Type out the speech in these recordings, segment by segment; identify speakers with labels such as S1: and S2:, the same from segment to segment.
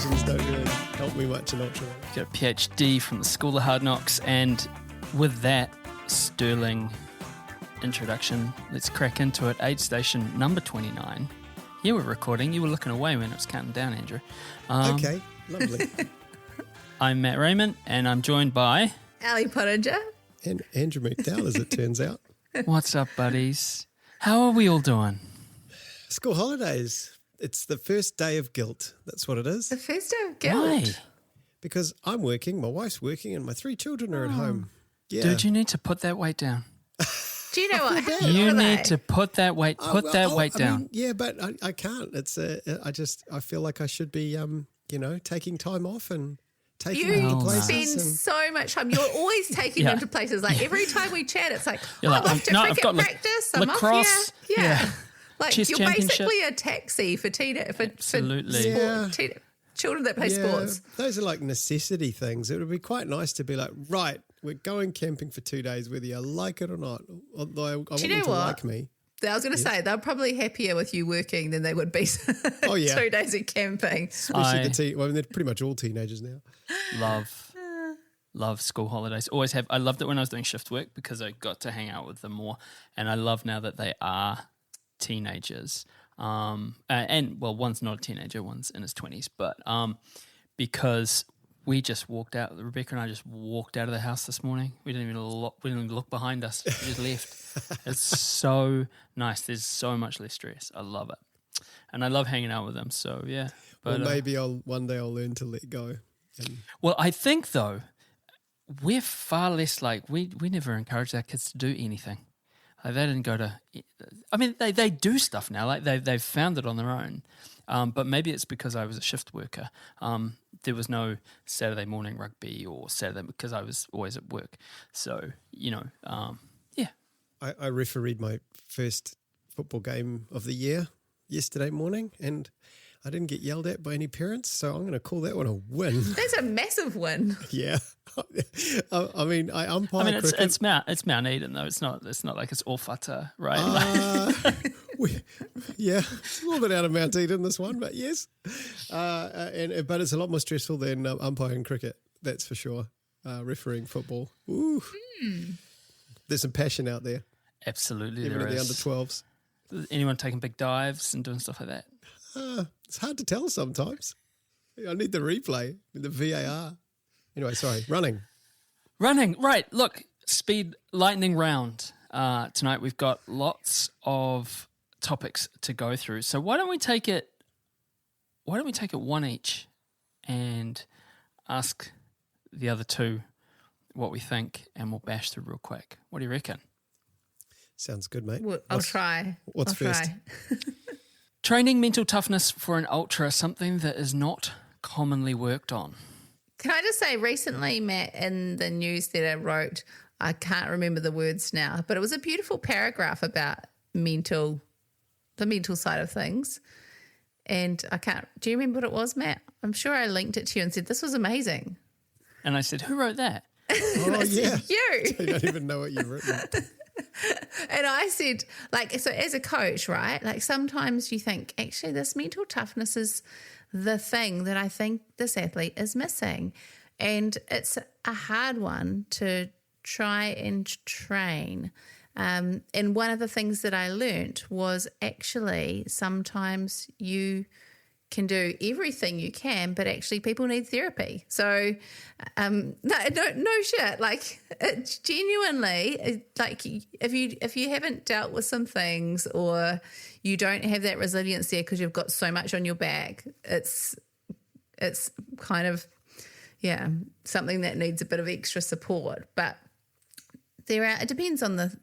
S1: qualifications don't really help me much in ultra.
S2: Got a PhD from the School of Hard Knocks, and with that sterling introduction, let's crack into it. Aidstation number 29. Yeah, we're recording. You were looking away when it was counting down, Andrew.
S1: Okay, lovely.
S2: I'm Matt Raymond, and I'm joined by...
S3: Ali Pottinger.
S1: And Andrew McDowell, as it turns out.
S2: What's up, buddies? How are we all doing?
S1: School holidays. It's the first day of guilt. That's what it is.
S3: The first day of guilt.
S2: Why?
S1: Because I'm working, my wife's working, and my 3 children are at home. Yeah.
S2: Dude, you need to put that weight down.
S3: Do you know what?
S2: You need to put that weight down.
S1: mean, yeah, but I can't. It's I feel like I should be taking time off and taking them to
S3: You
S1: places.
S3: spend so much time. You're always taking them to places. Like every time we chat, it's like,
S2: You're like,
S3: I'm off to
S2: I've
S3: cricket
S2: got
S3: practice. I'm
S2: lacrosse.
S3: off here. Yeah. Like
S2: Chess
S3: you're
S2: championship.
S3: basically a taxi for
S2: Absolutely.
S3: children that play sports.
S1: Those are like necessity things. It would be quite nice to be like, right, we're going camping for 2 days, whether you like it or not. Although I want them to like me.
S3: I was going to say, they're probably happier with you working than they would be 2 days of camping.
S1: Especially they're pretty much all teenagers now.
S2: Love school holidays. Always have. I loved it when I was doing shift work because I got to hang out with them more. And I love now that they are teenagers. One's not a teenager, one's in his 20s. But because we just walked out, Rebecca and I just walked out of the house this morning. We didn't even look behind us. We just left. It's so nice. There's so much less stress. I love it. And I love hanging out with them. So, yeah. But,
S1: well, maybe one day I'll learn to let go.
S2: Well, I think, though, we're far less like, we never encourage our kids to do anything. Like they didn't go to, I mean, they do stuff now. Like they've found it on their own. But maybe it's because I was a shift worker. There was no Saturday morning rugby or Saturday because I was always at work. So, yeah.
S1: I refereed my first football game of the year yesterday morning, and I didn't get yelled at by any parents, so I'm going to call that one a win.
S3: That's a massive win.
S1: Yeah. I mean, I umpire cricket.
S2: It's Mount Eden, though. It's not like it's all fata, right?
S1: It's a little bit out of Mount Eden, this one, but yes. But it's a lot more stressful than umpiring cricket, that's for sure. Refereeing football. Ooh. There's some passion out there.
S2: Absolutely,
S1: even
S2: there
S1: at the
S2: is.
S1: under-12s.
S2: Anyone taking big dives and doing stuff like that?
S1: It's hard to tell sometimes. I need the replay, the VAR. Anyway, sorry, running,
S2: right. Look, speed lightning round. Tonight we've got lots of topics to go through. So why don't we take it one each and ask the other two what we think, and we'll bash through real quick. What do you reckon?
S1: Sounds good, mate.
S3: Well, I'll try.
S1: What's first?
S2: Training mental toughness for an ultra, something that is not commonly worked on.
S3: Can I just say, recently, Matt, in the newsletter wrote, I can't remember the words now, but it was a beautiful paragraph about the mental side of things. And do you remember what it was, Matt? I'm sure I linked it to you and said, this was amazing.
S2: And I said, who wrote that?
S1: Oh, yeah.
S3: You.
S1: I don't even know what you've written.
S3: And I said, so as a coach, right, like sometimes you think, actually, this mental toughness is the thing that I think this athlete is missing. And it's a hard one to try and train. And one of the things that I learnt was actually sometimes you can do everything you can, but actually people need therapy. So no shit. Like it's genuinely like if you haven't dealt with some things or you don't have that resilience there because you've got so much on your back, it's kind of something that needs a bit of extra support. But it depends on the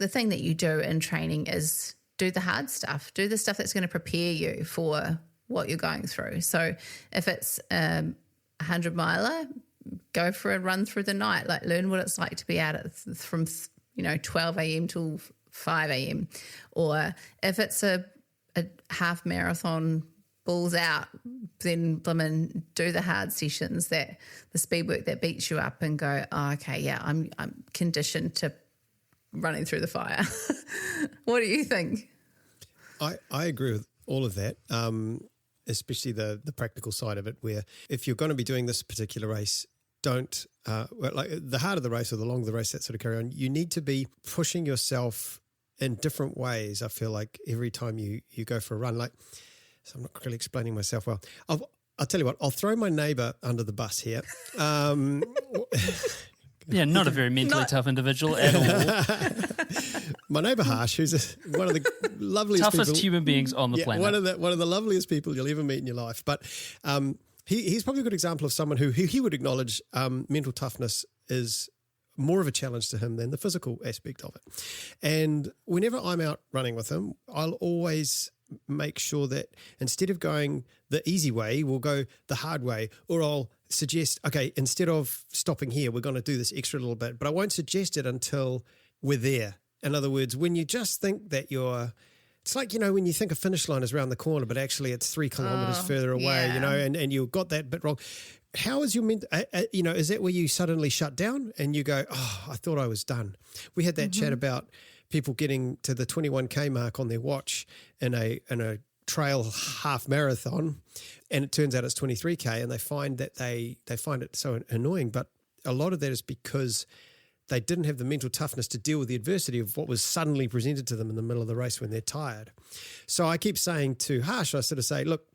S3: thing that you do in training is do the hard stuff, do the stuff that's going to prepare you for what you're going through. So if it's 100-miler, go for a run through the night, like learn what it's like to be out from 12 a.m. till 5 a.m. Or if it's a half marathon, balls out, then do the hard sessions, the speed work that beats you up and go, oh, okay, yeah, I'm conditioned to running through the fire. What do you think?
S1: I agree with all of that. especially the practical side of it, where if you're going to be doing this particular race, don't, like the harder the race or the longer the race, that sort of carry on, you need to be pushing yourself in different ways. I feel like every time you go for a run, like, so I'm not really explaining myself well. I'll tell you what, I'll throw my neighbour under the bus here.
S2: Yeah, not a very mentally tough individual at all.
S1: My neighbour Harsh, who's one of the loveliest
S2: toughest
S1: people,
S2: human beings on the planet.
S1: One of the loveliest people you'll ever meet in your life. But he's probably a good example of someone who he would acknowledge mental toughness is more of a challenge to him than the physical aspect of it. And whenever I'm out running with him, I'll always make sure that instead of going the easy way, we'll go the hard way, or I'll suggest, okay, instead of stopping here, we're going to do this extra little bit, but I won't suggest it until we're there. In other words, when you just think that it's like, when you think a finish line is around the corner, but actually it's 3 kilometers further away, and you've got that bit wrong. How is your is that where you suddenly shut down and you go, oh, I thought I was done? We had that chat about people getting to the 21K mark on their watch in a trail half marathon, and it turns out it's 23K, and they find that they find it so annoying. But a lot of that is because they didn't have the mental toughness to deal with the adversity of what was suddenly presented to them in the middle of the race when they're tired. So I keep saying to Harsh, I sort of say, look,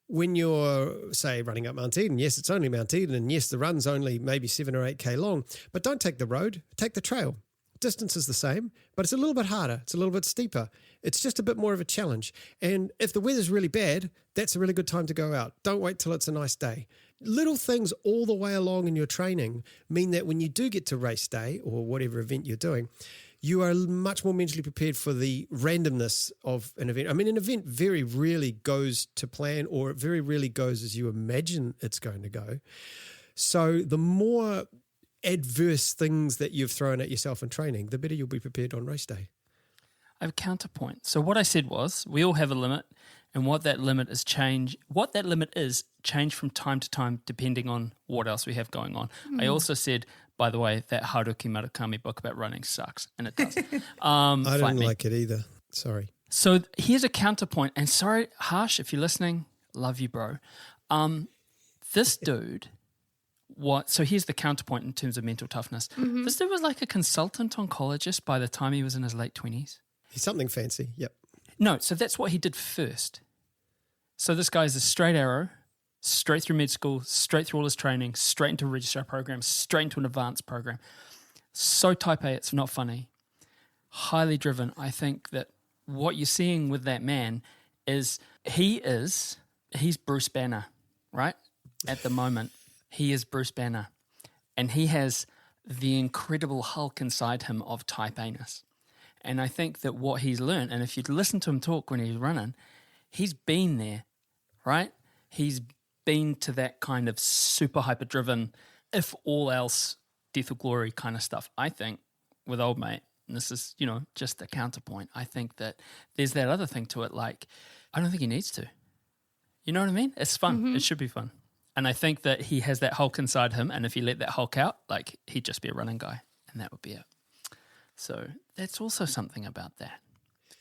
S1: when you're, say, running up Mount Eden, yes, it's only Mount Eden, and yes, the run's only maybe 7 or 8K long, but don't take the road, take the trail. Distance is the same, but it's a little bit harder. It's a little bit steeper. It's just a bit more of a challenge. And if the weather's really bad, that's a really good time to go out. Don't wait till it's a nice day. Little things all the way along in your training mean that when you do get to race day or whatever event you're doing, you are much more mentally prepared for the randomness of an event. I mean, an event very rarely goes to plan, or it very rarely goes as you imagine it's going to go. So the more adverse things that you've thrown at yourself in training, the better you'll be prepared on race day.
S2: I have a counterpoint. So what I said was, we all have a limit, and what that limit is change from time to time depending on what else we have going on. I also said, by the way, that Haruki Murakami book about running sucks, and it does.
S1: I didn't like it either. Sorry.
S2: So here's a counterpoint, and sorry, Harsh, if you're listening, love you, bro. This dude... So here's the counterpoint in terms of mental toughness. This dude was like a consultant oncologist by the time he was in his late 20s.
S1: He's something fancy, yep.
S2: No, so that's what he did first. So this guy's a straight arrow, straight through med school, straight through all his training, straight into a registrar program, straight into an advanced program. So type A, it's not funny. Highly driven. I think that what you're seeing with that man is he's Bruce Banner, right? At the moment. He is Bruce Banner, and he has the incredible Hulk inside him of type A-ness. And I think that what he's learned, and if you'd listen to him talk when he's running, he's been there, right? He's been to that kind of super hyper-driven, if all else, death or glory kind of stuff. I think with old mate, and this is, just a counterpoint, I think that there's that other thing to it, like, I don't think he needs to. You know what I mean? It's fun. It should be fun. And I think that he has that Hulk inside him, and if he let that Hulk out, like, he'd just be a running guy, and that would be it. So that's also something about that.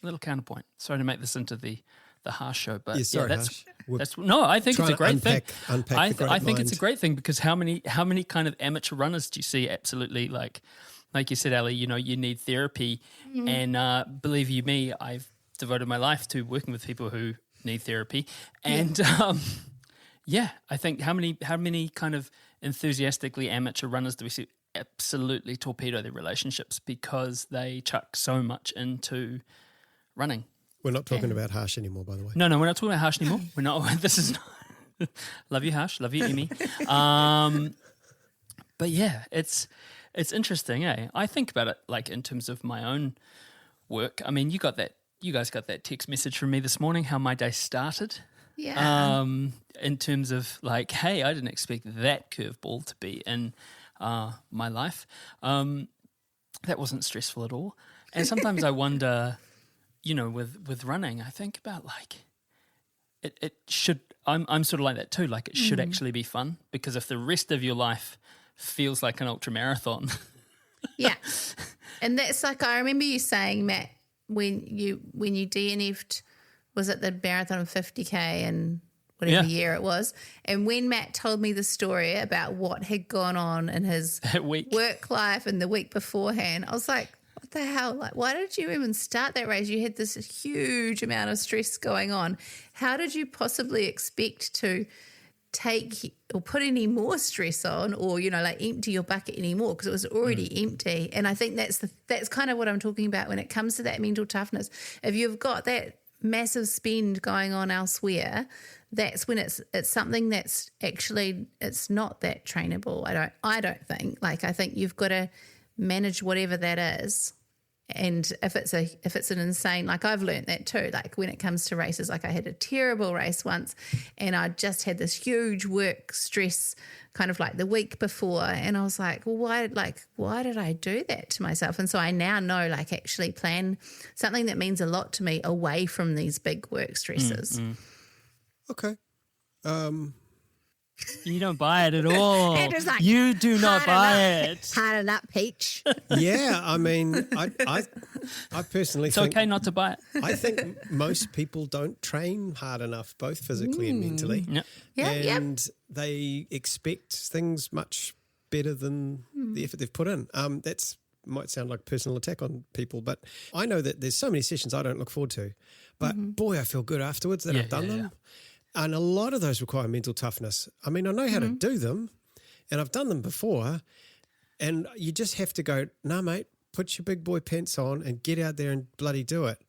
S2: A little counterpoint. Sorry to make this into the Harsh show, but that's no. I think it's a great thing. I think it's a great thing, because how many kind of amateur runners do you see? Absolutely, like you said, Ali. You need therapy, and believe you me, I've devoted my life to working with people who need therapy, and. Yeah, I think how many kind of enthusiastically amateur runners do we see absolutely torpedo their relationships because they chuck so much into running?
S1: We're not talking about Harsh anymore, by the way.
S2: No, we're not talking about Harsh anymore. We're not. This is not. Love you, Harsh. Love you, Emmy. But yeah, it's interesting, eh? I think about it like in terms of my own work. I mean, you guys got that text message from me this morning. How my day started.
S3: Yeah.
S2: In terms of like, hey, I didn't expect that curveball to be in my life. That wasn't stressful at all. And sometimes I wonder, with running, I think about like, it should. I'm sort of like that too. Like it should actually be fun, because if the rest of your life feels like an ultramarathon.
S3: Yeah, and that's like, I remember you saying, Matt, when you DNF'd. Was it the marathon of 50K and whatever
S2: Yeah.
S3: year it was. And when Matt told me the story about what had gone on in his
S2: That week.
S3: work life and the week beforehand, I was like, what the hell? Like, why did you even start that race? You had this huge amount of stress going on. How did you possibly expect to take or put any more stress on, or, you know, like empty your bucket anymore, because it was already empty? And I think that's kind of what I'm talking about when it comes to that mental toughness. If you've got that massive spend going on elsewhere, that's when it's something that's actually, it's not that trainable. I don't think. Like, I think you've got to manage whatever that is. And if it's an insane, like I've learned that too, like when it comes to races, like I had a terrible race once and I just had this huge work stress kind of like the week before, and I was like, well, why did I do that to myself? And so I now know, like, actually plan something that means a lot to me away from these big work stresses.
S1: Okay.
S2: You don't buy it at all.
S3: Andrew's like,
S2: you do not buy it.
S3: Harden up, Peach.
S1: Yeah, I mean, I personally
S2: It's
S1: think
S2: okay not to buy it.
S1: I think most people don't train hard enough, both physically and mentally.
S2: Yep.
S3: Yeah,
S1: and they expect things much better than the effort they've put in. That's might sound like a personal attack on people, but I know that there's so many sessions I don't look forward to. But boy, I feel good afterwards that I've done them.
S2: Yeah.
S1: And a lot of those require mental toughness. I mean, I know how to do them, and I've done them before, and you just have to go, nah, mate, put your big boy pants on and get out there and bloody do it.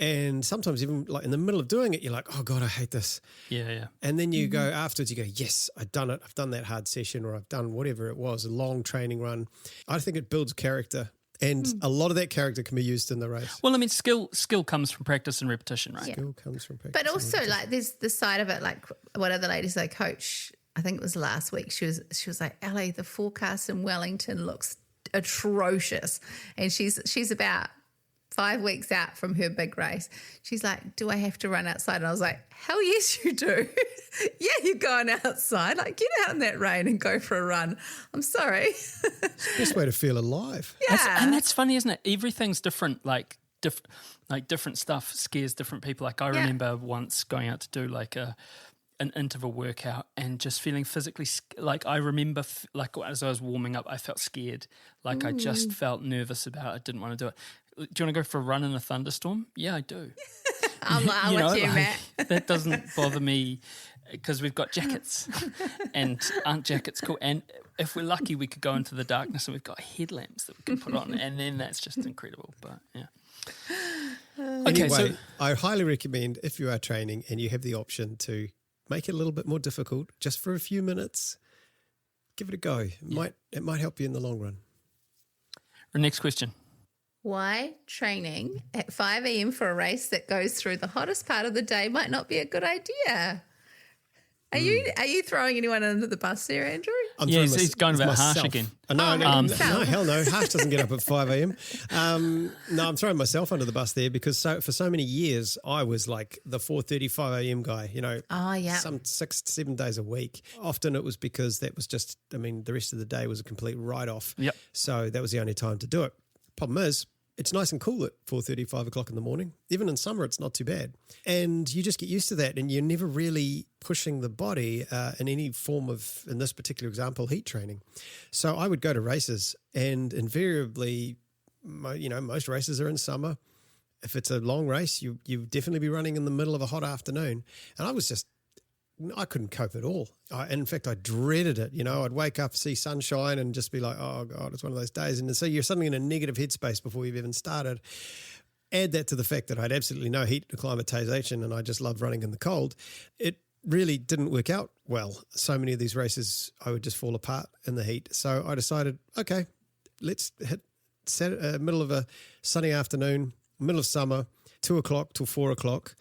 S1: And sometimes even like in the middle of doing it, you're like, oh God, I hate this.
S2: Yeah.
S1: And then you go afterwards, you go, yes, I've done it. I've done that hard session, or I've done whatever it was, a long training run. I think it builds character. And a lot of that character can be used in the race.
S2: Well, I mean, skill comes from practice and repetition, right?
S1: Skill comes from practice.
S3: But also, like, there's the side of it, like one of the ladies I coach, I think it was last week, she was like, Ellie, the forecast in Wellington looks atrocious. And she's about 5 weeks out from her big race. She's like, do I have to run outside? And I was like, hell yes, you do. Yeah, you're going outside. Like, get out in that rain and go for a run. I'm sorry.
S1: It's the best way to feel alive.
S3: Yeah.
S2: And that's funny, isn't it? Everything's different. Like different stuff scares different people. Like I remember once going out to do like an interval workout and just feeling physically like I remember like as I was warming up, I felt scared. Like I just felt nervous about it. I didn't want to do it. Do you want to go for a run in a thunderstorm? Yeah, I do.
S3: I'm with you, Matt.
S2: That doesn't bother me because we've got jackets and aren't jackets cool? And if we're lucky, we could go into the darkness and we've got headlamps that we can put on, and then that's just incredible. But yeah. Okay,
S1: Anyway,
S2: so
S1: I highly recommend, if you are training and you have the option to make it a little bit more difficult just for a few minutes, give it a go. It might help you in the long run.
S2: our next question.
S3: Why training at 5 a.m. for a race that goes through the hottest part of the day might not be a good idea? Are you throwing anyone under the bus there, Andrew?
S1: I'm
S2: Yeah,
S1: throwing
S2: he's going about Harsh
S1: myself.
S2: again.
S1: No, hell no. Harsh doesn't get up at 5 a.m. No, I'm throwing myself under the bus there because for so many years I was like the 4:30, 5 a.m. guy, you know, some 6 to 7 days a week. Often it was because that was just, I mean, the rest of the day was a complete write-off.
S2: Yep.
S1: So that was the only time to do it. Problem is, it's nice and cool at 4:30, 5 o'clock in the morning. Even in summer, it's not too bad. And you just get used to that, and you're never really pushing the body in any form of, in this particular example, heat training. So I would go to races, and invariably, most races are in summer. If it's a long race, you definitely be running in the middle of a hot afternoon. And I couldn't cope at all. In fact, I dreaded it. You know, I'd wake up, see sunshine and just be like, oh God, it's one of those days. And so you're suddenly in a negative headspace before you've even started. Add that to the fact that I had absolutely no heat acclimatization and I just loved running in the cold. It really didn't work out well. So many of these races, I would just fall apart in the heat. So I decided, okay, let's hit middle of a sunny afternoon, middle of summer, 2 o'clock till 4 o'clock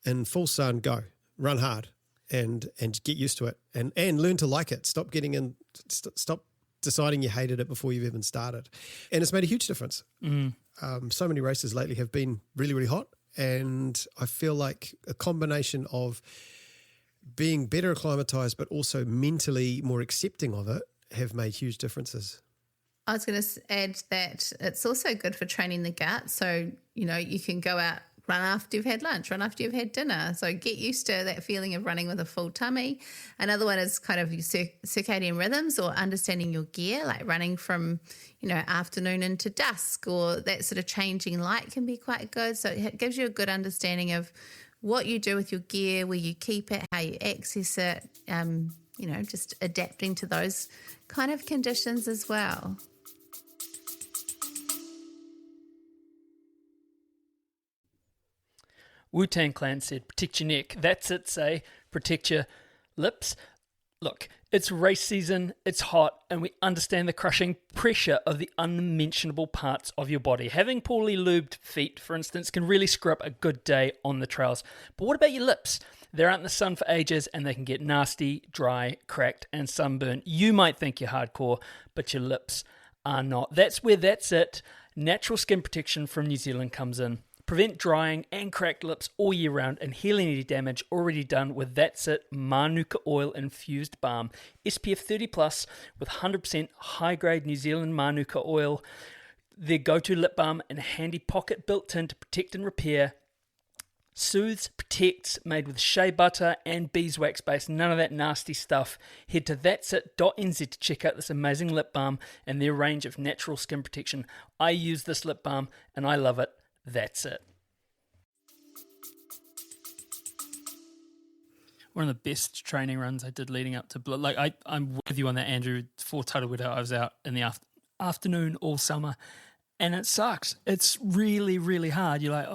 S1: in full sun, go, run hard. And get used to it and learn to like it. Stop stop deciding you hated it before you've even started. And it's made a huge difference. So many races lately have been really, really hot. And I feel like a combination of being better acclimatized, but also mentally more accepting of it have made huge differences.
S3: I was going to add that it's also good for training the gut. So, you know, you can go out run after you've had lunch, run after you've had dinner. So get used to that feeling of running with a full tummy. Another one is kind of your circadian rhythms, or understanding your gear, like running from, afternoon into dusk, or that sort of changing light can be quite good. So it gives you a good understanding of what you do with your gear, where you keep it, how you access it, just adapting to those kind of conditions as well.
S2: Wu-Tang Clan said, protect your neck. That's it, say. Protect your lips. Look, it's race season, it's hot, and we understand the crushing pressure of the unmentionable parts of your body. Having poorly lubed feet, for instance, can really screw up a good day on the trails. But what about your lips? They're out in the sun for ages, and they can get nasty, dry, cracked, and sunburned. You might think you're hardcore, but your lips are not. That's where That's It natural skin protection from New Zealand comes in. Prevent drying and cracked lips all year round and heal any damage already done with That's It Manuka Oil Infused Balm. SPF 30 plus with 100% high-grade New Zealand Manuka oil. Their go-to lip balm and a handy pocket built in to protect and repair. Soothes, protects, made with shea butter and beeswax base. None of that nasty stuff. Head to that'sit.nz to check out this amazing lip balm and their range of natural skin protection. I use this lip balm and I love it. That's it. One of the best training runs I did leading up to I'm with you on that, Andrew. For Tidal Widow, I was out in the afternoon all summer, and it sucks. It's really, really hard. You're like,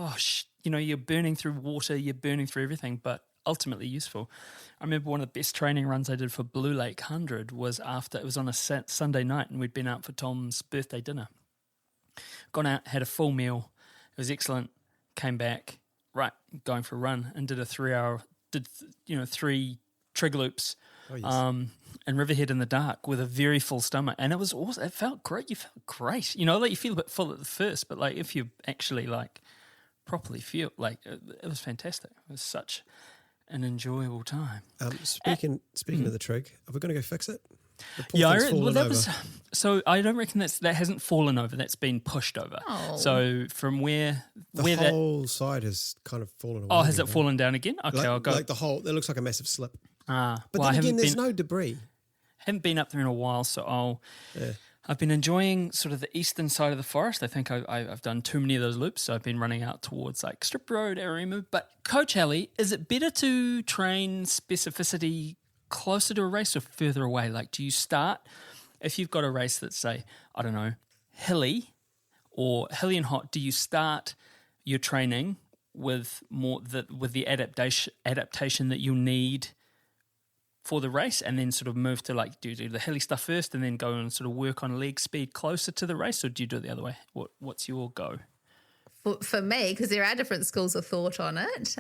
S2: you're burning through water, you're burning through everything, but ultimately useful. I remember one of the best training runs I did for Blue Lake 100 was it was on a Sunday night, and we'd been out for Tom's birthday dinner. Gone out, had a full meal. It was excellent. Came back, going for a run, and did a 3 hour, 3 trig loops, and Riverhead in the dark with a very full stomach. And it was awesome. It felt great. You felt great. You feel a bit full at the first, but if you actually properly feel it was fantastic. It was such an enjoyable time.
S1: Speaking of the trig, are we going to go fix it?
S2: So I don't reckon that hasn't fallen over. That's been pushed over.
S3: Oh.
S2: So from where
S1: the whole side has kind of fallen away.
S2: Oh, has it fallen down again? Okay, I'll go.
S1: The whole, it looks like a massive slip.
S2: But
S1: then again, there's no debris.
S2: Haven't been up there in a while, so I've been enjoying sort of the eastern side of the forest. I think I've done too many of those loops, so I've been running out towards Strip Road, Arima. But Coach Ali, is it better to train specificity closer to a race or further away? Do you start, if you've got a race that's, say, I don't know, hilly and hot, do you start your training with the adaptation that you'll need for the race, and then sort of move to do you do the hilly stuff first and then go and sort of work on leg speed closer to the race, or do you do it the other way? What's your go?
S3: For me, because there are different schools of thought on it,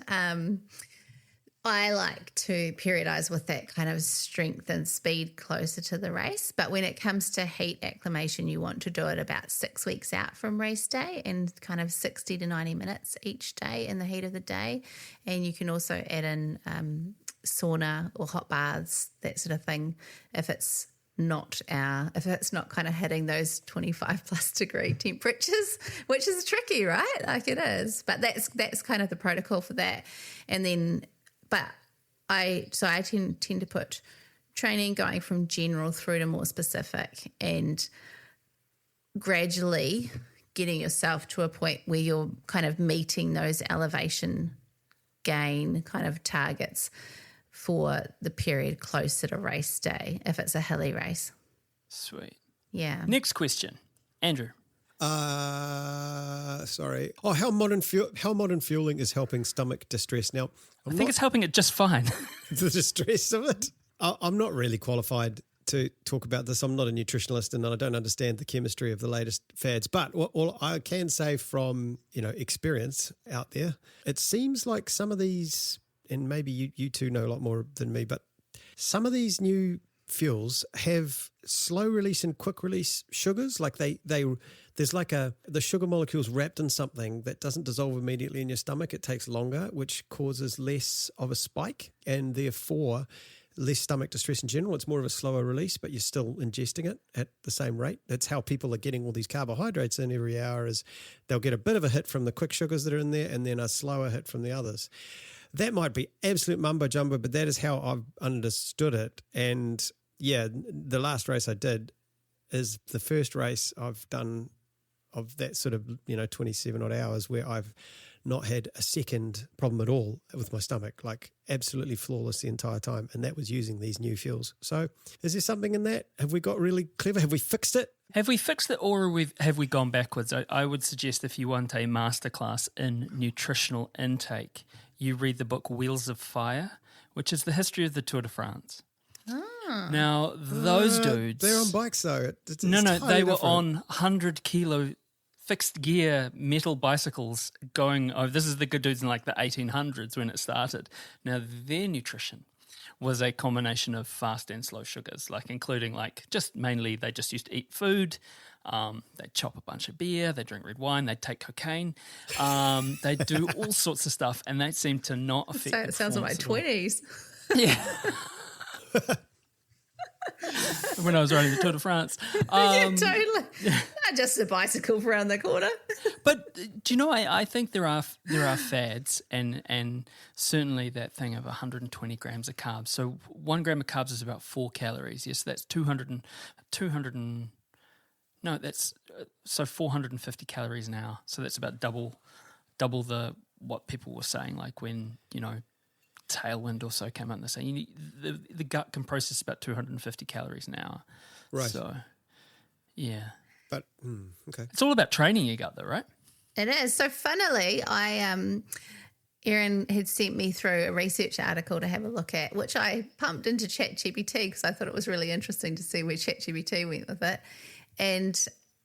S3: I like to periodise with that kind of strength and speed closer to the race. But when it comes to heat acclimation, you want to do it about 6 weeks out from race day, and kind of 60 to 90 minutes each day in the heat of the day. And you can also add in sauna or hot baths, that sort of thing, if it's not kind of hitting those 25 plus degree temperatures, which is tricky, right? It is. But that's kind of the protocol for that. And then I tend to put training going from general through to more specific, and gradually getting yourself to a point where you're kind of meeting those elevation gain kind of targets for the period closer to race day, if it's a hilly race.
S2: Sweet.
S3: Yeah.
S2: Next question, Andrew.
S1: Sorry. Oh, how modern fueling is helping stomach distress? Now,
S2: I think it's helping it just fine.
S1: The distress of it. I'm not really qualified to talk about this. I'm not a nutritionalist, and I don't understand the chemistry of the latest fads. But all I can say from experience out there, it seems like some of these, and maybe you two know a lot more than me, but some of these new fuels have slow release and quick release sugars. There's the sugar molecules wrapped in something that doesn't dissolve immediately in your stomach. It takes longer, which causes less of a spike, and therefore less stomach distress in general. It's more of a slower release, but you're still ingesting it at the same rate. That's how people are getting all these carbohydrates in every hour, is they'll get a bit of a hit from the quick sugars that are in there and then a slower hit from the others. That might be absolute mumbo jumbo, but that is how I've understood it. And yeah, the last race I did is the first race I've done of that sort of, 27 odd hours where I've not had a second problem at all with my stomach, like absolutely flawless the entire time. And that was using these new fuels. So is there something in that? Have we got really clever? Have we fixed it?
S2: Have we fixed it, or have we gone backwards? I would suggest if you want a masterclass in nutritional intake, you read the book Wheels of Fire, which is the history of the Tour de France. Now, those dudes...
S1: They're on bikes, though.
S2: No, they were on 100-kilo fixed gear metal bicycles going... Oh, this is the good dudes in like the 1800s when it started. Now, their nutrition was a combination of fast and slow sugars, like including like just mainly they just used to eat food. They'd chop a bunch of beer, they'd drink red wine, they'd take cocaine. They'd do all sorts of stuff, and they seem to not affect...
S3: So it sounds like my 20s.
S2: Yeah. When I was riding the Tour de France.
S3: Yeah, totally. Just a bicycle around the corner.
S2: But do you know, I think there are fads, and certainly that thing of 120 grams of carbs. So 1 gram of carbs is about 4 calories. Yes, that's 450 calories an hour. So that's about double the what people were saying, like when, Tailwind also came out and they say the gut can process about 250 calories an hour.
S1: Right.
S2: So, yeah.
S1: But, okay.
S2: It's all about training your gut though, right?
S3: It is. So funnily, Erin had sent me through a research article to have a look at, which I pumped into ChatGPT because I thought it was really interesting to see where ChatGPT went with it. And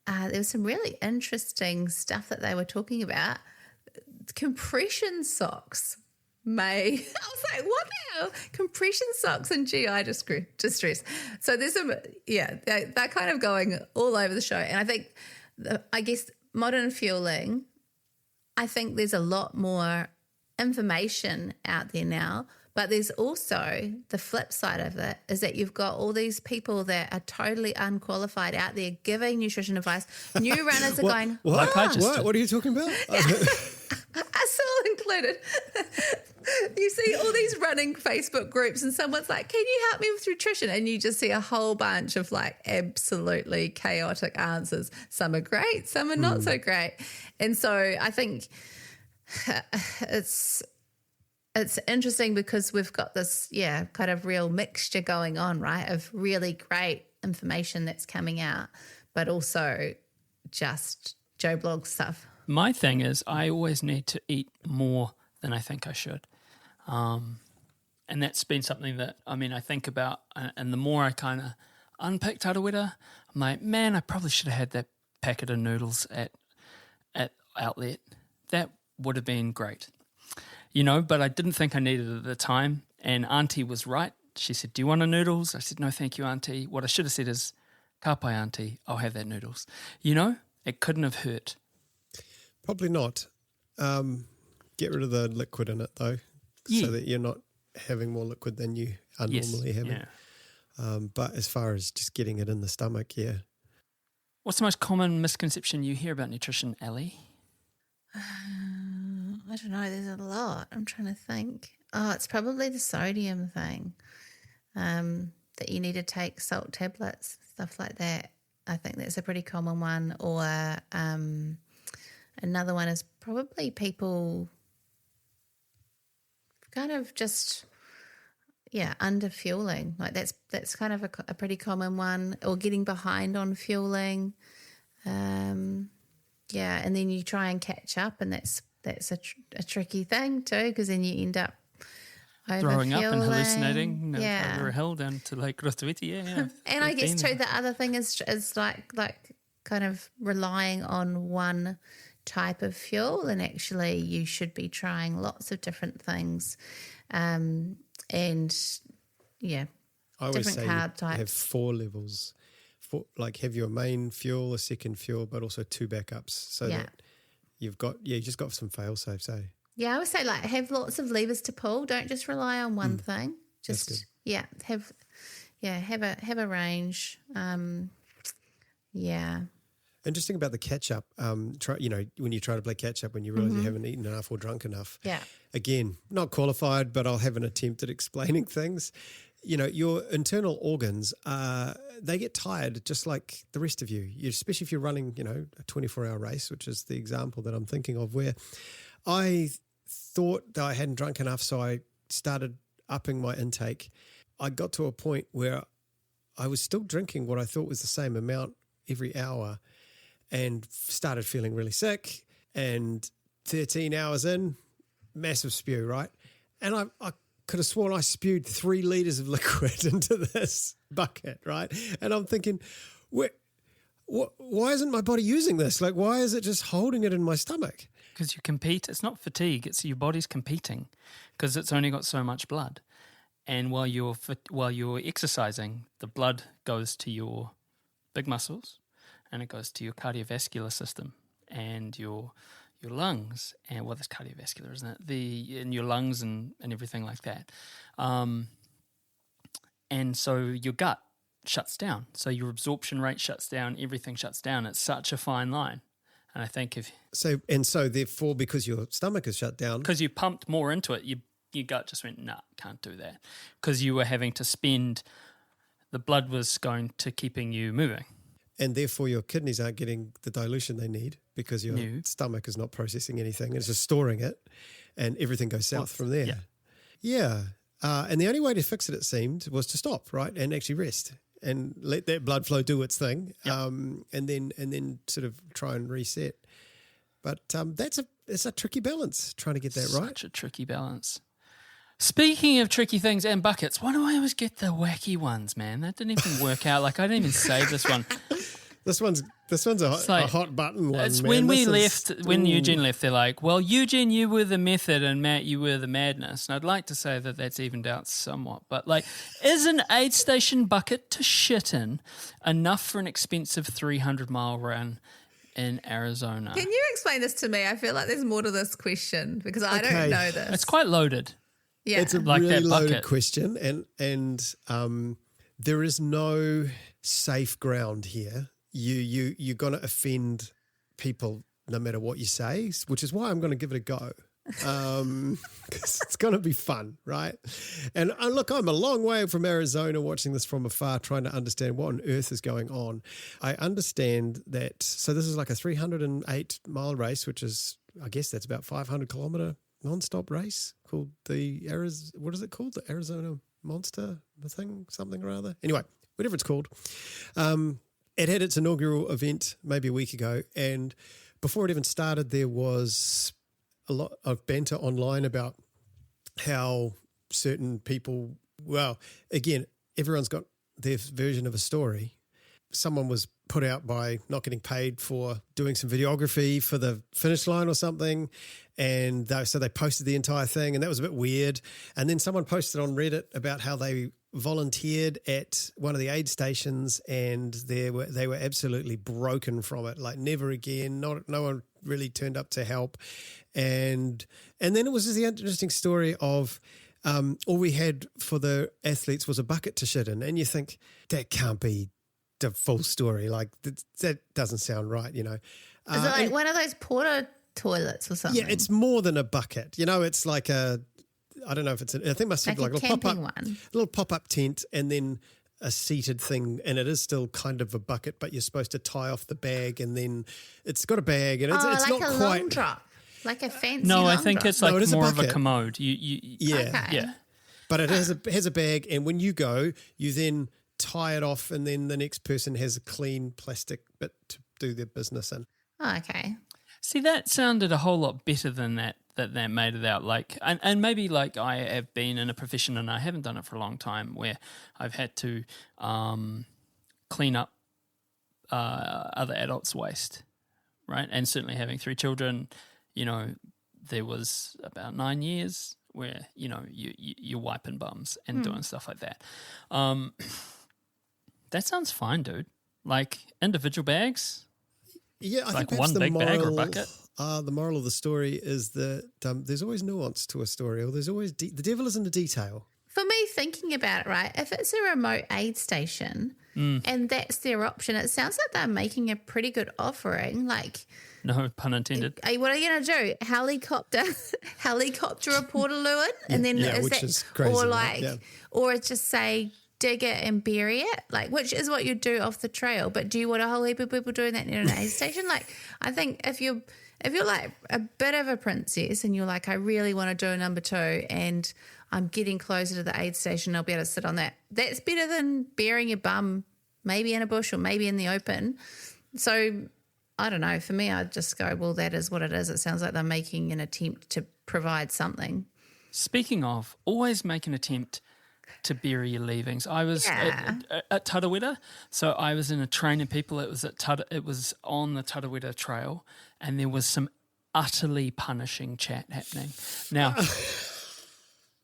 S3: there was some really interesting stuff that they were talking about. Compression socks I was like, what the hell? Compression socks and GI distress. So there's some, they're kind of going all over the show. And I think, I guess modern fueling, I think there's a lot more information out there now, but there's also the flip side of it is that you've got all these people that are totally unqualified out there giving nutrition advice. New runners are going,
S1: what? What are you talking about?
S3: Us all included. You see all these running Facebook groups and someone's like, can you help me with nutrition? And you just see a whole bunch of like absolutely chaotic answers. Some are great, some are not so great. And so I think it's interesting because we've got this, kind of real mixture going on, right, of really great information that's coming out, but also just Joe Blog stuff.
S2: My thing is I always need to eat more than I think I should. And that's been something that, I think about, and the more I kind of unpick Tarawera, I'm like, man, I probably should have had that packet of noodles at Outlet. That would have been great. But I didn't think I needed it at the time. And Auntie was right. She said, do you want a noodles? I said, no, thank you, Auntie. What I should have said is, ka pai, Auntie, I'll have that noodles. It couldn't have hurt.
S1: Probably not. Get rid of the liquid in it, though, so that you're not having more liquid than you are normally having.
S2: Yeah.
S1: But as far as just getting it in the stomach,
S2: What's the most common misconception you hear about nutrition, Ellie?
S3: I don't know. There's a lot. I'm trying to think. Oh, it's probably the sodium thing, that you need to take salt tablets, stuff like that. I think that's a pretty common one. Or another one is probably people kind of just, under fueling. Like that's kind of a pretty common one. Or getting behind on fueling. And then you try and catch up, and that's a tricky thing too, because then you end up
S2: throwing up and hallucinating over a hill down to Lake Rotawiti.
S3: And I guess too, the other thing is like kind of relying on one type of fuel, and actually you should be trying lots of different things, and
S1: I always
S3: different
S1: say
S3: carb types.
S1: Have 4 levels. Have your main fuel, a second fuel, but also 2 backups, so that you've got you just got some fail safes.
S3: Yeah, I would say have lots of levers to pull. Don't just rely on one thing.
S1: That's good.
S3: Have a range.
S1: Interesting about the catch up. When you try to play catch up when you realise you haven't eaten enough or drunk enough.
S3: Yeah.
S1: Again, not qualified, but I'll have an attempt at explaining things. Your internal organs, they get tired just like the rest of you, especially if you're running, a 24-hour race, which is the example that I'm thinking of, where I thought that I hadn't drunk enough, so I started upping my intake. I got to a point where I was still drinking what I thought was the same amount every hour and started feeling really sick. And 13 hours in, massive spew, right? And I could have sworn I spewed 3 litres of liquid into this bucket, right? And I'm thinking, why isn't my body using this? Like, why is it just holding it in my stomach?
S2: Because you compete. It's not fatigue. It's your body's competing because it's only got so much blood. And while you're exercising, the blood goes to your big muscles and it goes to your cardiovascular system and your lungs, and that's cardiovascular, isn't it? In your lungs and everything like that. And so your gut shuts down. So your absorption rate shuts down, everything shuts down. It's such a fine line. And I think
S1: so therefore, because your stomach is shut down.
S2: Because you pumped more into it, your gut just went, nah, can't do that. Because you were having to spend, the blood was going to keeping you moving.
S1: And therefore your kidneys aren't getting the dilution they need because your stomach is not processing anything. It's just storing it and everything goes south from there. Yeah. And the only way to fix it seemed, was to stop, right, and actually rest and let that blood flow do its thing, and then sort of try and reset. But it's a tricky balance, trying to get that right.
S2: Such a tricky balance. Speaking of tricky things and buckets, why do I always get the wacky ones, man? That didn't even work out. Like, I didn't even save this one.
S1: This one's a hot button one.
S2: It's
S1: man.
S2: When Eugene left, they're like, well, Eugene, you were the method and Matt, you were the madness. And I'd like to say that that's evened out somewhat. But like, is an Aidstation bucket to shit in enough for an expensive 300-mile run in Arizona?
S3: Can you explain this to me? I feel like there's more to this question because I don't know this.
S2: It's quite loaded.
S3: Yeah.
S1: It's a really loaded question, and there is no safe ground here. You're going to offend people no matter what you say, which is why I'm going to give it a go, because it's going to be fun, right? And look, I'm a long way from Arizona watching this from afar, trying to understand what on earth is going on. I understand that, so this is like a 308-mile race, which is, I guess that's about 500-kilometre non-stop race called what is it called? The Arizona Monster thing, something or other. Anyway, whatever it's called. It had its inaugural event maybe a week ago, and before it even started, there was a lot of banter online about how certain people, well, again, everyone's got their version of a story. Someone was put out by not getting paid for doing some videography for the finish line or something, and so they posted the entire thing, and that was a bit weird. And then someone posted on Reddit about how they volunteered at one of the aid stations, and they were absolutely broken from it. Like, never again. No one really turned up to help, and then it was just the interesting story of all we had for the athletes was a bucket to shit in, and you think that can't be the full story. Like, that doesn't sound right, you know.
S3: Is it like one of those porta toilets or something?
S1: Yeah, it's more than a bucket. You know, it's like I don't know if it's I think it must have like a little pop-up tent, and then a seated thing, and it is still kind of a bucket, but you're supposed to tie off the bag, and then it's got a bag, and it's
S3: like
S1: not
S3: a
S1: quite
S3: long drop, like a fancy.
S2: No,
S3: long
S2: I think
S3: drop.
S2: it's like
S1: it is a
S2: more of a
S1: bucket.
S2: commode.
S1: Yeah.
S3: Okay.
S2: Yeah.
S1: But it has a bag, and when you go, you then tie it off, and then the next person has a clean plastic bit to do their business in.
S3: Oh, okay.
S2: See, that sounded a whole lot better than that made it out. Like, and maybe like I have been in a profession, and I haven't done it for a long time, where I've had to clean up other adults' waste, right? And certainly having 3 children, you know, there was about 9 years where, you know, you're wiping bums and doing stuff like that. That sounds fine, dude. Like, individual bags.
S1: Yeah, I
S2: like
S1: think
S2: one
S1: the
S2: big
S1: moral,
S2: bag or bucket.
S1: The moral of the story is that there's always nuance to a story, or there's always the devil is in the detail.
S3: For me, thinking about it, right, if it's a remote aid station and that's their option, it sounds like they're making a pretty good offering. Like,
S2: No pun intended.
S3: what are you going to do? Helicopter a Portaloo in? And then
S1: which is crazy.
S3: or
S1: right? Yeah.
S3: or it's just say dig it and bury it, like, which is what you do off the trail. But do you want a whole heap of people doing that near an aid station? Like, I think if you're like a bit of a princess and you're like, I really want to do a number 2 and I'm getting closer to the aid station, I'll be able to sit on that. That's better than burying your bum maybe in a bush or maybe in the open. So I don't know. For me, I'd just go, well, that is what it is. It sounds like they're making an attempt to provide something.
S2: Speaking of, always make an attempt to bury your leavings. I was at Tarawera, so I was in a train of people. It was on the Tarawera Trail, and there was some utterly punishing chat happening. Now,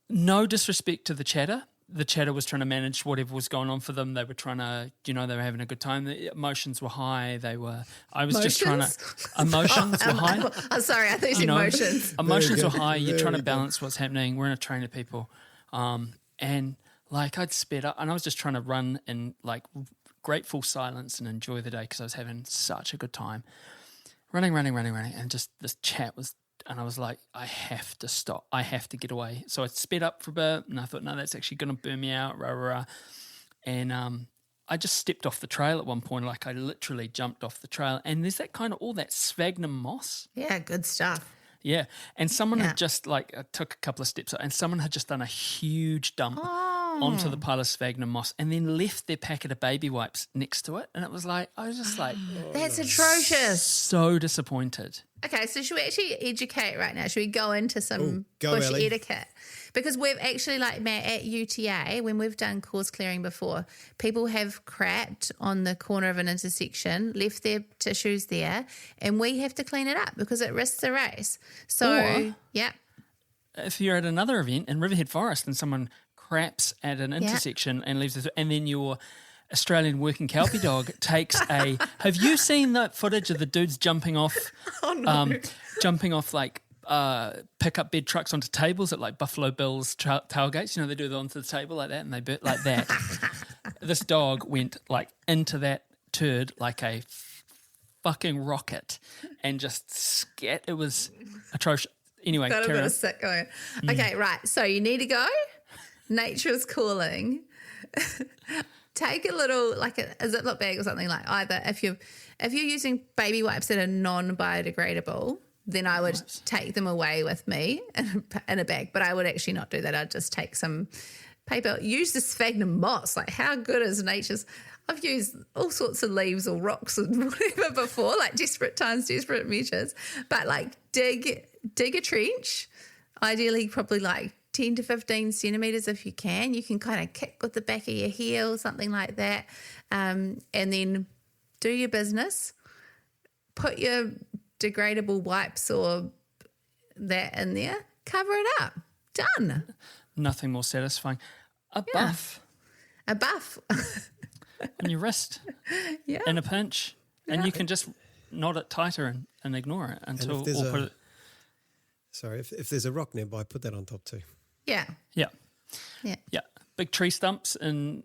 S2: no disrespect to the chatter. The chatter was trying to manage whatever was going on for them. They were trying to, they were having a good time. The emotions were high. Emotions were high.
S3: I'm sorry, I thought you said emotions.
S2: Emotions were high. You're trying to balance what's happening. We're in a train of people. And like I'd sped up and I was just trying to run in like grateful silence and enjoy the day because I was having such a good time. Running. And just this chat was, and I was like, I have to stop. I have to get away. So I sped up for a bit and I thought, no, that's actually going to burn me out. And I just stepped off the trail at one point. Like I literally jumped off the trail and there's that kind of all that sphagnum moss.
S3: Yeah, good stuff.
S2: Yeah. And someone had just took a couple of steps and someone had just done a huge dump onto the pile of sphagnum moss and then left their packet of baby wipes next to it. And it was like, I was just like,
S3: that's atrocious.
S2: So disappointed.
S3: Okay, so should we actually educate right now? Should we go into some bush
S1: Ellie.
S3: etiquette? Because we've actually, like Matt, at UTA, when we've done course clearing before, people have crapped on the corner of an intersection, left their tissues there, and we have to clean it up because it risks the race. So,
S2: If you're at another event in Riverhead Forest and someone craps at an intersection and leaves it, and then your Australian working Kelpie dog takes a... Have you seen that footage of the dudes jumping off?
S3: Oh, no.
S2: Jumping off like pickup bed trucks onto tables at like Buffalo Bill's tailgates. They do it onto the table like that and they burn like that. This dog went like into that turd like a fucking rocket and just scat. It was atrocious. Anyway,
S3: got a
S2: carry
S3: bit
S2: on.
S3: of sick going. Okay, right. So you need to go. Nature's calling. Take a little, like a Ziploc bag or something, like either if you're using baby wipes that are non-biodegradable, then I would take them away with me in a bag. But I would actually not do that. I'd just take some paper. Use the sphagnum moss. Like how good is nature's? I've used all sorts of leaves or rocks and whatever before, like desperate times, desperate measures. But like dig a trench, ideally probably like 10 to 15 centimetres if you can. You can kind of kick with the back of your heel, something like that, and then do your business. Put your degradable wipes or that in there. Cover it up. Done.
S2: Nothing more satisfying. A buff
S3: A buff.
S2: on your wrist in a pinch. And you can just knot it tighter and ignore it until...
S1: If there's a rock nearby, put that on top too.
S3: Yeah.
S2: Yeah. Big tree stumps and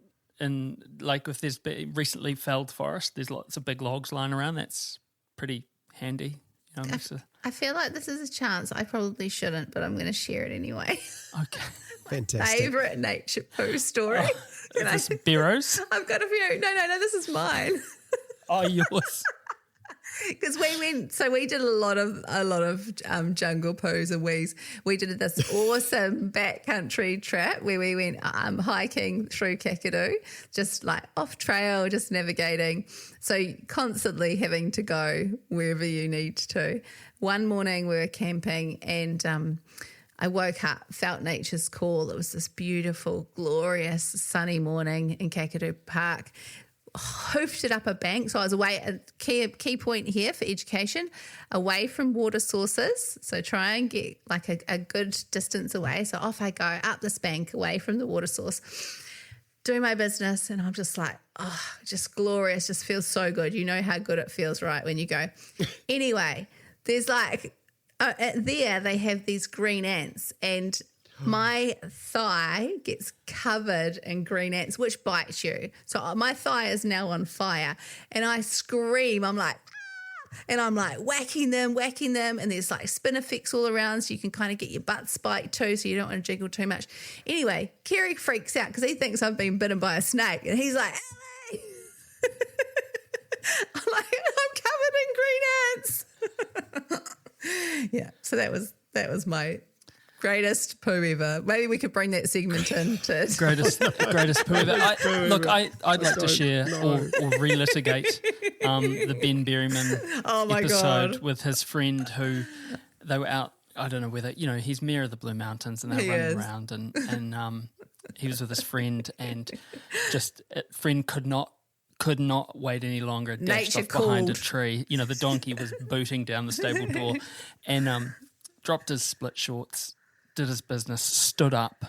S2: like if there's recently felled forest, there's lots of big logs lying around. That's pretty handy.
S3: I feel like this is a chance. I probably shouldn't, but I'm going to share it anyway.
S2: Okay.
S1: Fantastic.
S3: Favourite nature poo story.
S2: Is this Barrows?
S3: I've got a few. No, this is mine.
S2: Oh, yours.
S3: Because we did a lot of jungle poos and wees. We did this awesome backcountry trip where we went hiking through Kakadu, just like off trail, just navigating. So constantly having to go wherever you need to. One morning we were camping and I woke up, felt nature's call. It was this beautiful, glorious, sunny morning in Kakadu Park. Hoofed it up a bank. So I was away, a key point here for education, away from water sources. So try and get like a good distance away. So off I go up this bank away from the water source, do my business. And I'm just like, oh, just glorious. Just feels so good. You know how good it feels, right, when you go. Anyway, there's like, there they have these green ants and my thigh gets covered in green ants, which bites you. So my thigh is now on fire, and I scream. I'm like, ah! And I'm like whacking them, and there's like spin effects all around, so you can kind of get your butt spiked too, so you don't want to jiggle too much. Anyway, Kerry freaks out because he thinks I've been bitten by a snake, and he's like, Ellie! I'm like, I'm covered in green ants. Yeah, so that was my greatest poo ever. Maybe we could bring that segment in to
S2: Greatest poo ever. I'd like to share or relitigate the Ben Berryman episode with his friend who they were out. I don't know whether he's mayor of the Blue Mountains, and they're running around, and he was with his friend, and just friend could not wait any longer. Dashed
S3: Nature
S2: off behind a
S3: called.
S2: tree. The donkey was booting down the stable door, and dropped his split shorts, did his business, stood up,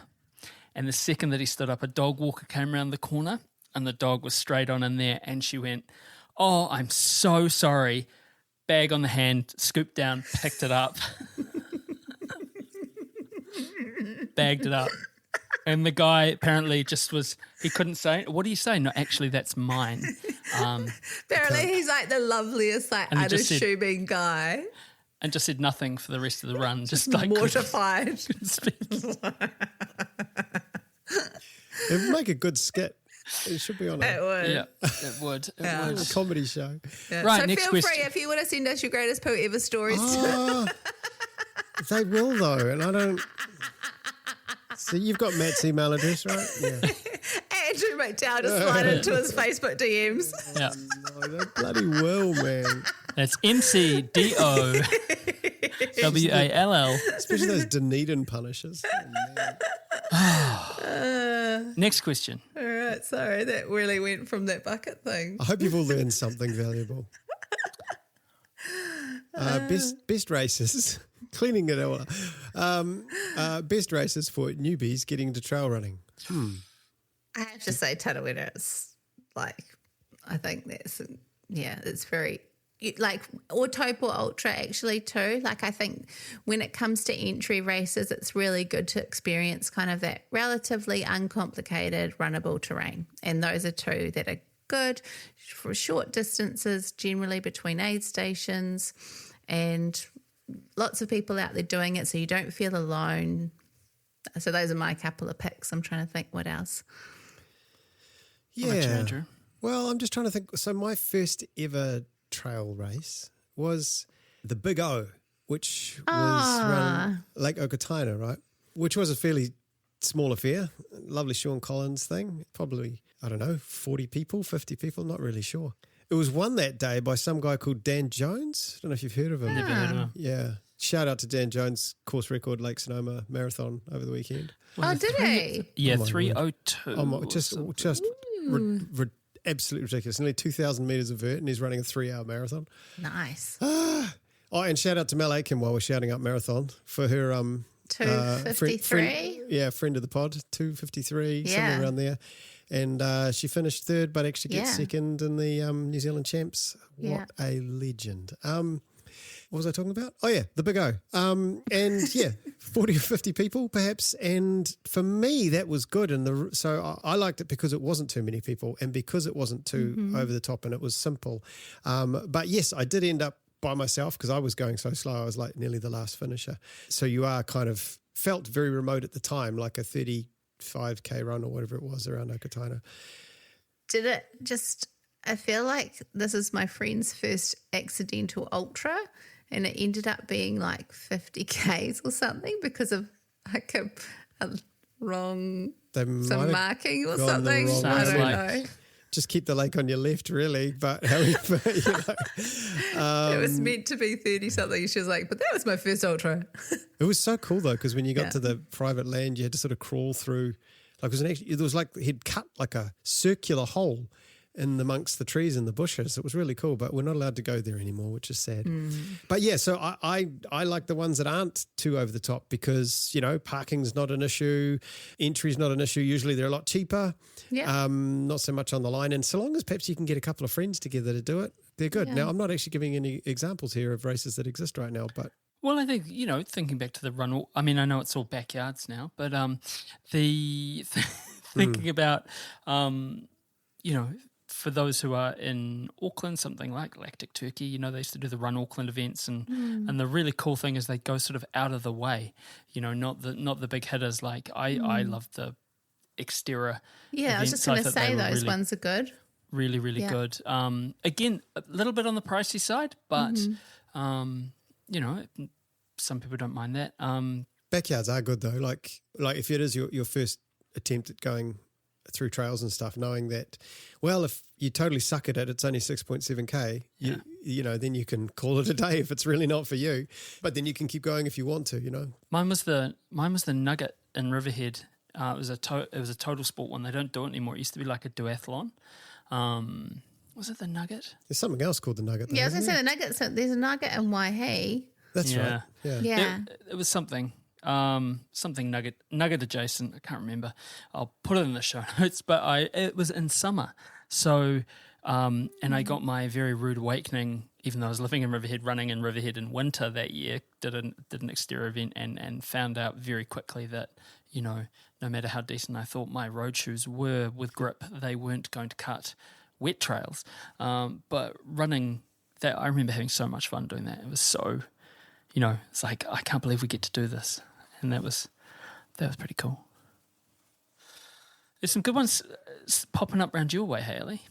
S2: and the second that he stood up, a dog walker came around the corner, and the dog was straight on in there, and she went, "Oh, I'm so sorry." Bag on the hand, scooped down, picked it up, bagged it up. And the guy apparently he couldn't say, "What do you say?" "No, actually, that's mine."
S3: Apparently he's like the loveliest, like unassuming guy.
S2: And just said nothing for the rest of the run. Just like
S3: mortified.
S2: couldn't speak.
S1: It would make a good skit. It should be on
S3: It would.
S2: Yeah, it would. It would.
S1: a comedy show.
S3: Yeah.
S2: Right,
S3: so
S2: next
S3: feel
S2: question.
S3: free if you want to send us your greatest poo ever stories.
S1: They will though, and I don't. So you've got Matt's email address, right? Yeah.
S3: Andrew McDowell just slide into his Facebook DMs.
S2: Yeah.
S1: No, they bloody will, man.
S2: That's MCDOWALL.
S1: Especially those Dunedin punishers. Oh, man.
S2: Next question.
S3: All right, sorry, that really went from that bucket thing.
S1: I hope you've all learned something valuable. Best races, cleaning it all up. Best races for newbies getting into trail running.
S3: I have to say, Tarawera is like, I think that's, it's very, like, or Taupo Ultra actually too. Like, I think when it comes to entry races, it's really good to experience kind of that relatively uncomplicated runnable terrain. And those are two that are good for short distances, generally between aid stations, and lots of people out there doing it, so you don't feel alone. So those are my couple of picks. I'm trying to think what else.
S2: What about you, Andrew?
S1: Well, I'm just trying to think. So my first ever trail race was the Big O, which was around Lake Okataina, right? Which was a fairly small affair. Lovely Sean Collins thing. Probably, I don't know, 40 people, 50 people, not really sure. It was won that day by some guy called Dan Jones. I don't know if you've heard of him.
S2: Never heard of him.
S1: Yeah. Shout out to Dan Jones, course record Lake Sonoma Marathon over the weekend.
S3: Did he?
S2: Yeah,
S1: Oh my
S2: 3:02.
S1: Oh my, just absolutely ridiculous. Nearly 2,000 metres of vert, and he's running a 3-hour marathon.
S3: Nice.
S1: Oh, and shout out to Mel Aitken while we're shouting out marathon for her
S3: 2:53.
S1: friend of the pod, 2:53,
S3: Yeah.
S1: somewhere around there. And she finished third, but actually gets
S3: Yeah.
S1: second in the New Zealand champs. What a legend. What was I talking about? Oh, yeah, the Big O. And, 40 or 50 people perhaps. And for me, that was good. And so I liked it because it wasn't too many people and because it wasn't too over the top and it was simple. But, yes, I did end up by myself because I was going so slow. I was like nearly the last finisher. So you are kind of felt very remote at the time, like a 35K run or whatever it was around Okataina.
S3: Did it just, I feel like this is my friend's first accidental ultra, and it ended up being like 50 Ks or something because of like a wrong, some marking or something. I don't know.
S1: Just keep the lake on your left, really. But however,
S3: it was meant to be 30 something. She was like, but that was my first ultra.
S1: It was so cool though, because when you got to the private land, you had to sort of crawl through. Like it was like he'd cut like a circular hole in amongst the trees and the bushes. It was really cool, but we're not allowed to go there anymore, which is sad. But yeah, so I like the ones that aren't too over the top because, parking's not an issue, entry's not an issue. Usually they're a lot cheaper, not so much on the line. And so long as perhaps you can get a couple of friends together to do it, they're good.
S3: Yeah.
S1: Now, I'm not actually giving any examples here of races that exist right now, but
S2: Well, I think, thinking back to the run, I mean, I know it's all backyards now, but thinking about, for those who are in Auckland, something like Lactic Turkey, they used to do the Run Auckland events, and the really cool thing is they go sort of out of the way, not the big hitters. Like I love the exterior.
S3: Yeah, I was just going to say those ones are good.
S2: Really, really good. Again, a little bit on the pricey side, but some people don't mind that.
S1: Backyards are good though. Like if it is your first attempt at going through trails and stuff, knowing that, well, if you totally suck at it, it's only 6.7K, then you can call it a day if it's really not for you. But then you can keep going if you want to,
S2: Mine was the Nugget in Riverhead. It was a total sport one. They don't do it anymore. It used to be like a duathlon. Was it the Nugget?
S1: There's something else called the Nugget.
S3: Yeah, I was going to say the Nugget. So there's a Nugget in Waihe.
S1: That's right.
S3: Yeah.
S2: It was something nugget adjacent. I can't remember. I'll put it in the show notes. But it was in summer, so and I got my very rude awakening. Even though I was living in Riverhead, running in Riverhead in winter that year, did an exterior event and found out very quickly that no matter how decent I thought my road shoes were with grip, they weren't going to cut wet trails. But running that, I remember having so much fun doing that. It was so. It's like, I can't believe we get to do this. And that was pretty cool. There's some good ones popping up around your way, Hayley.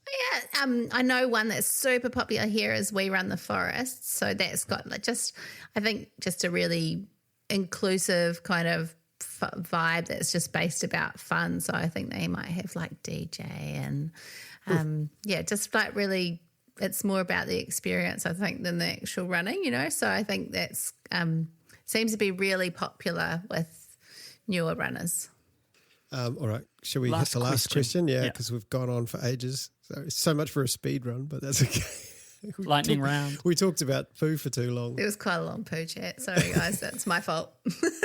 S3: Yeah, I know one that's super popular here is We Run the Forest. So that's got just a really inclusive kind of vibe that's just based about fun. So I think they might have like DJ and, just like really... It's more about the experience, I think, than the actual running, So I think that's seems to be really popular with newer runners.
S1: All right. Shall we hit the last question? Yeah, because we've gone on for ages. So much for a speed run, but that's okay.
S2: Lightning round.
S1: We talked about poo for too long.
S3: It was quite a long poo chat. Sorry, guys. That's my fault.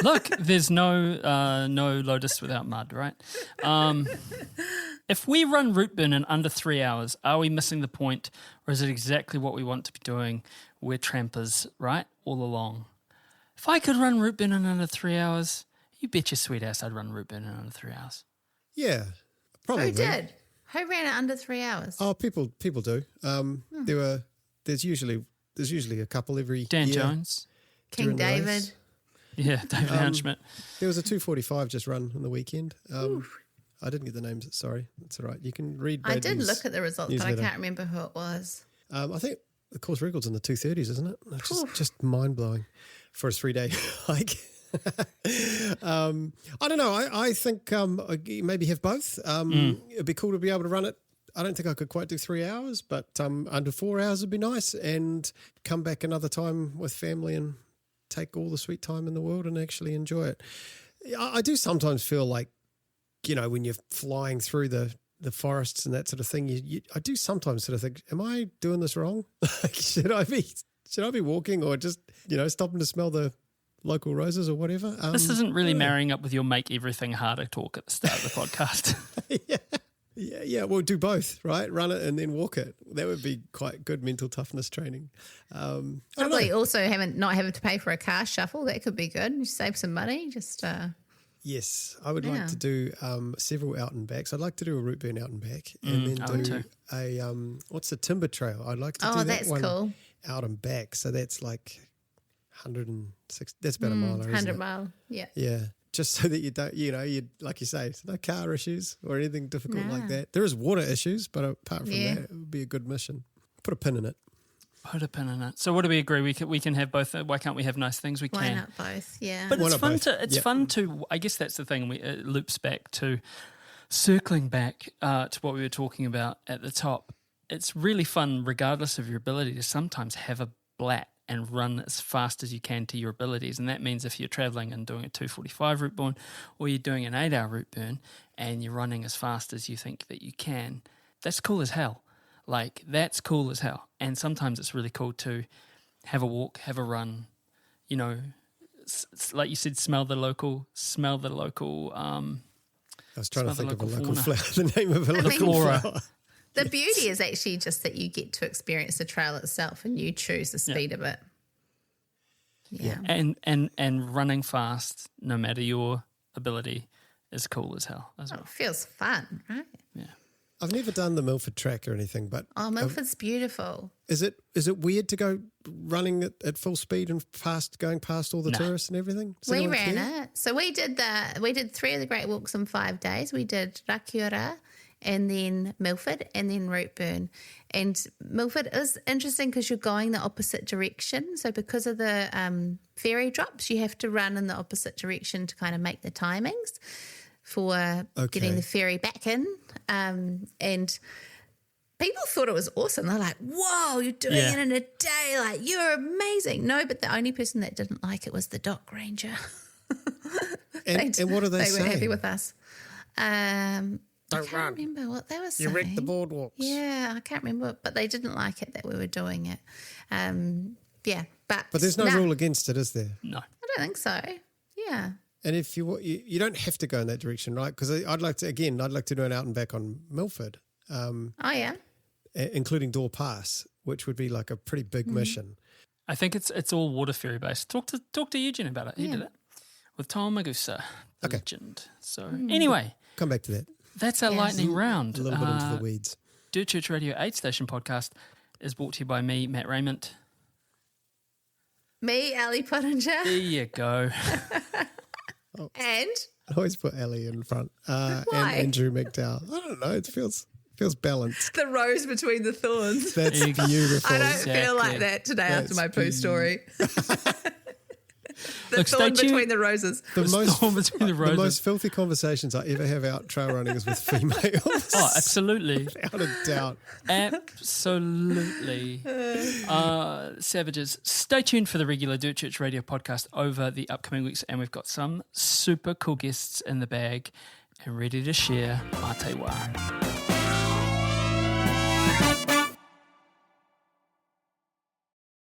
S2: Look, there's no Lotus without mud, right? If we run route burn in under 3 hours, are we missing the point, or is it exactly what we want to be doing? We're trampers, right? All along. If I could run route burn in under 3 hours, you bet your sweet ass I'd run route burn in under 3 hours.
S1: Yeah, probably.
S3: Who did? Who ran it under 3 hours?
S1: Oh, people do. There's usually a couple every
S2: Dan
S1: year.
S2: Jones.
S3: King David.
S2: Yeah, David Hanschmidt.
S1: There was a 2:45 just run on the weekend. I didn't get the names. Sorry, that's all right. You can read.
S3: I did look at the results, but I can't remember who it was.
S1: I think the course record's in the 2:30s, isn't it? It's just mind blowing for a 3-day hike. I don't know. I think maybe have both. It'd be cool to be able to run it. I don't think I could quite do 3 hours, but under 4 hours would be nice, and come back another time with family and take all the sweet time in the world and actually enjoy it. I do sometimes feel like, when you're flying through the forests and that sort of thing, I do sometimes sort of think, am I doing this wrong? Should I be walking or just, stopping to smell the local roses or whatever?
S2: This isn't really marrying up with your make everything harder talk at the start of the podcast.
S1: Yeah. We'll do both, right? Run it and then walk it. That would be quite good mental toughness training.
S3: Probably also not having to pay for a car shuffle. That could be good. You save some money.
S1: Yes, I would like to do several out and backs. I'd like to do a route burn out and back, and then do a what's the timber trail? I'd like to do that one
S3: cool.
S1: out and back. So that's like 106. That's about a mile.
S3: 100 mile. Yeah.
S1: Yeah. Just so that you don't, you like you say, no car issues or anything difficult like that. There is water issues, but apart from that, it would be a good mission. Put a pin in it.
S2: Put a pin in it. So what do we agree? We can have both. Why can't we have nice things? We
S3: Why
S2: can.
S3: Why not both? Yeah.
S2: But it's fun to. It's fun to. I guess that's the thing. It loops back to circling back to what we were talking about at the top. It's really fun, regardless of your ability, to sometimes have a blat and run as fast as you can to your abilities. And that means if you're traveling and doing a 2:45 route burn, or you're doing an 8 hour route burn and you're running as fast as you think that you can, that's cool as hell. Like, that's cool as hell. And sometimes it's really cool to have a walk, have a run, like you said, smell the local.
S1: I was trying to think of a local flower, the name of a local flower.
S3: The beauty is actually just that you get to experience the trail itself and you choose the speed of it. Yeah.
S2: And running fast, no matter your ability, is cool as hell as well.
S3: It feels fun, right?
S2: Yeah.
S1: I've never done the Milford track or anything, but
S3: Oh, Milford's beautiful.
S1: is it weird to go running at full speed and going past all the tourists and everything? Does
S3: We
S1: anyone
S3: ran
S1: care?
S3: it. So we did 3 of the Great Walks in 5 days. We did Rakiura and then Milford and then Rootburn. And Milford is interesting because you're going the opposite direction. So because of the ferry drops, you have to run in the opposite direction to kind of make the timings for getting the ferry back in. And people thought it was awesome. They're like, whoa, you're doing it in a day. Like, you're amazing. No, but the only person that didn't like it was the dock ranger.
S1: And what are they saying?
S3: They weren't happy with us.
S1: Don't
S3: I can't remember what they were saying.
S1: You wrecked the boardwalks.
S3: Yeah, I can't remember. But they didn't like it that we were doing it. But
S1: there's no rule against it, is there?
S2: No.
S3: I don't think so. Yeah.
S1: And if you don't have to go in that direction, right? Because I'd like to do an out and back on Milford,
S3: Oh, yeah.
S1: including Door Pass, which would be like a pretty big mission.
S2: I think it's all water ferry based. Talk to Eugene about it. He did it with Tom Magusa, the legend. So anyway,
S1: Come back to that.
S2: that's our lightning round.
S1: A little bit into the weeds.
S2: Dirt Church Radio Aidstation podcast is brought to you by me, Matt Raymond.
S3: Me, Ali Pottinger,
S2: There you go.
S3: and
S1: I always put Ellie in front and
S3: Why?
S1: Andrew McDowell. I don't know. It feels balanced.
S3: the rose between the thorns.
S1: That's beautiful.
S3: I don't
S2: Exactly.
S3: feel like that today after my poo story. The
S2: Look, stay
S3: thorn
S2: tuned.
S3: between the roses.
S1: The
S2: Storm between the roses.
S1: most filthy conversations I ever have out trail running is with females.
S2: Oh, absolutely.
S1: Without a doubt.
S2: Absolutely. Savages, stay tuned for the regular Dirt Church Radio podcast over the upcoming weeks, and we've got some super cool guests in the bag and ready to share Matewa.